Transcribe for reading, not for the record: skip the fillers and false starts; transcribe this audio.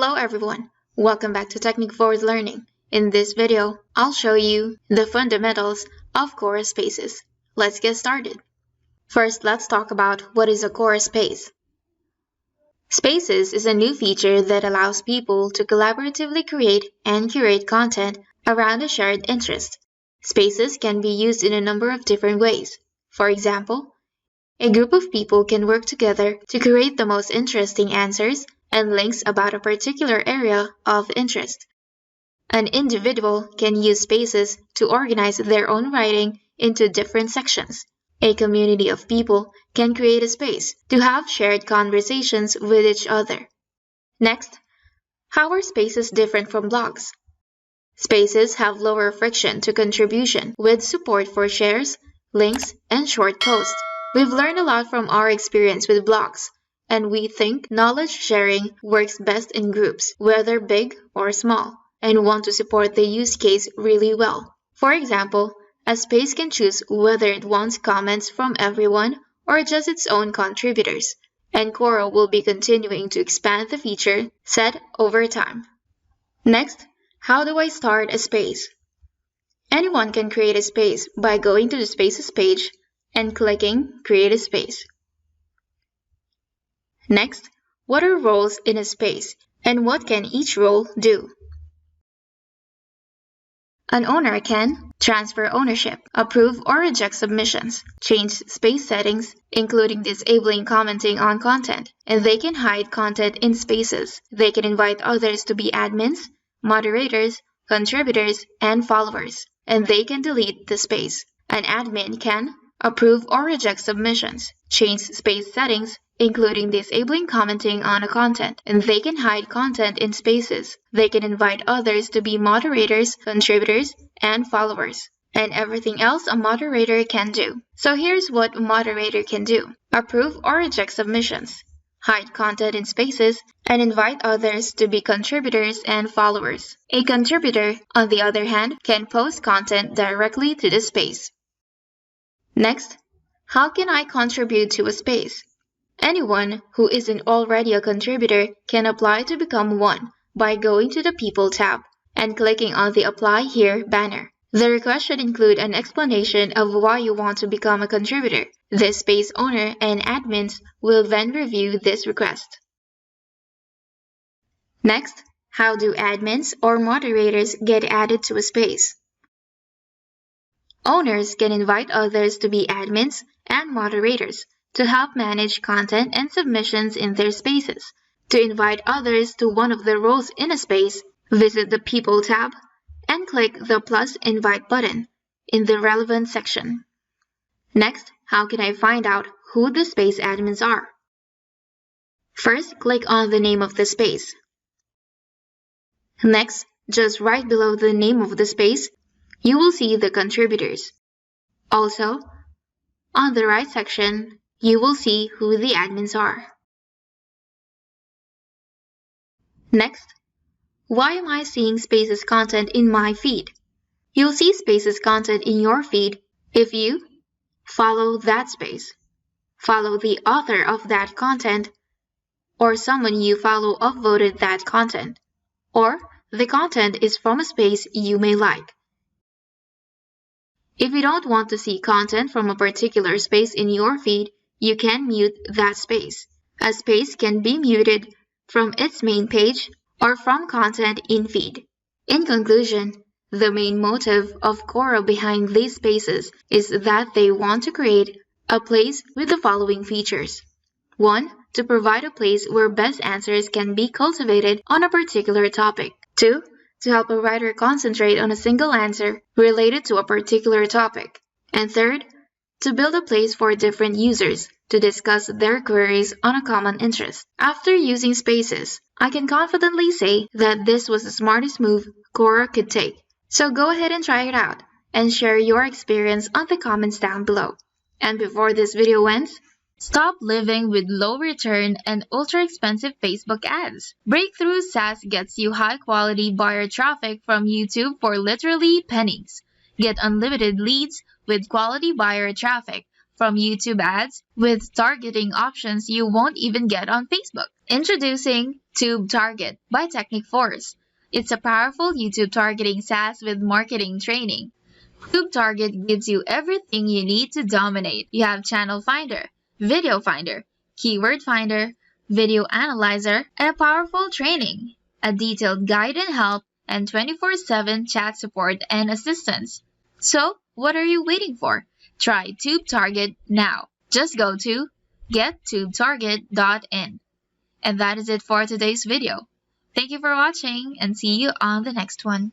Hello everyone, welcome back to Technique Forward Learning. In this video, I'll show you the fundamentals of Quora Spaces. Let's get started. First, let's talk about what is a Quora Space. Spaces is a new feature that allows people to collaboratively create and curate content around a shared interest. Spaces can be used in a number of different ways. For example, a group of people can work together to create the most interesting answers and links about a particular area of interest. An individual can use spaces to organize their own writing into different sections. A community of people can create a space to have shared conversations with each other. Next, how are spaces different from blogs? Spaces have lower friction to contribution with support for shares, links, and short posts. We've learned a lot from our experience with blogs, and we think knowledge sharing works best in groups, whether big or small, and want to support the use case really well. For example, a space can choose whether it wants comments from everyone or just its own contributors, and Quora will be continuing to expand the feature set over time. Next, how do I start a space? Anyone can create a space by going to the Spaces page and clicking Create a Space. Next, what are roles in a space, and what can each role do? An owner can transfer ownership, approve or reject submissions, change space settings, including disabling commenting on content, and they can hide content in spaces. They can invite others to be admins, moderators, contributors, and followers, and they can delete the space. An admin can approve or reject submissions, change space settings, including disabling commenting on a content, and they can hide content in spaces. They can invite others to be moderators, contributors, and followers, and everything else a moderator can do. So here's what a moderator can do: approve or reject submissions, hide content in spaces, and invite others to be contributors and followers. A contributor, on the other hand, can post content directly to the space. Next, how can I contribute to a space? Anyone who isn't already a contributor can apply to become one by going to the People tab and clicking on the Apply Here banner. The request should include an explanation of why you want to become a contributor. The space owner and admins will then review this request. Next, how do admins or moderators get added to a space? Owners can invite others to be admins and moderators to help manage content and submissions in their spaces. To invite others to one of the roles in a space, visit the People tab and click the plus invite button in the relevant section. Next, how can I find out who the space admins are? First, click on the name of the space. Next, just right below the name of the space, you will see the contributors. Also, on the right section, you will see who the admins are. Next, why am I seeing Spaces content in my feed? You'll see Spaces content in your feed if you follow that space, follow the author of that content, or someone you follow upvoted that content, or the content is from a space you may like. If you don't want to see content from a particular space in your feed, you can mute that space. A space can be muted from its main page or from content in feed. In conclusion, the main motive of Quora behind these spaces is that they want to create a place with the following features. 1. To provide a place where best answers can be cultivated on a particular topic. 2. To help a writer concentrate on a single answer related to a particular topic. And 3rd, to build a place for different users to discuss their queries on a common interest. After using Spaces, I can confidently say that this was the smartest move Quora could take. So go ahead and try it out and share your experience on the comments down below. And before this video ends, stop living with low return and ultra expensive Facebook ads. Breakthrough SaaS gets you high quality buyer traffic from YouTube for literally pennies. Get unlimited leads with quality buyer traffic from YouTube ads with targeting options you won't even get on Facebook. Introducing Tube Target by Technic4. It's a powerful YouTube targeting SaaS with marketing training. Tube Target gives you everything you need to dominate. You have Channel Finder, Video Finder, Keyword Finder, Video Analyzer, and a powerful training, a detailed guide and help, and 24/7 chat support and assistance. So, what are you waiting for? Try Tube Target now. Just go to gettubetarget.in. And that is it for today's video. Thank you for watching and see you on the next one.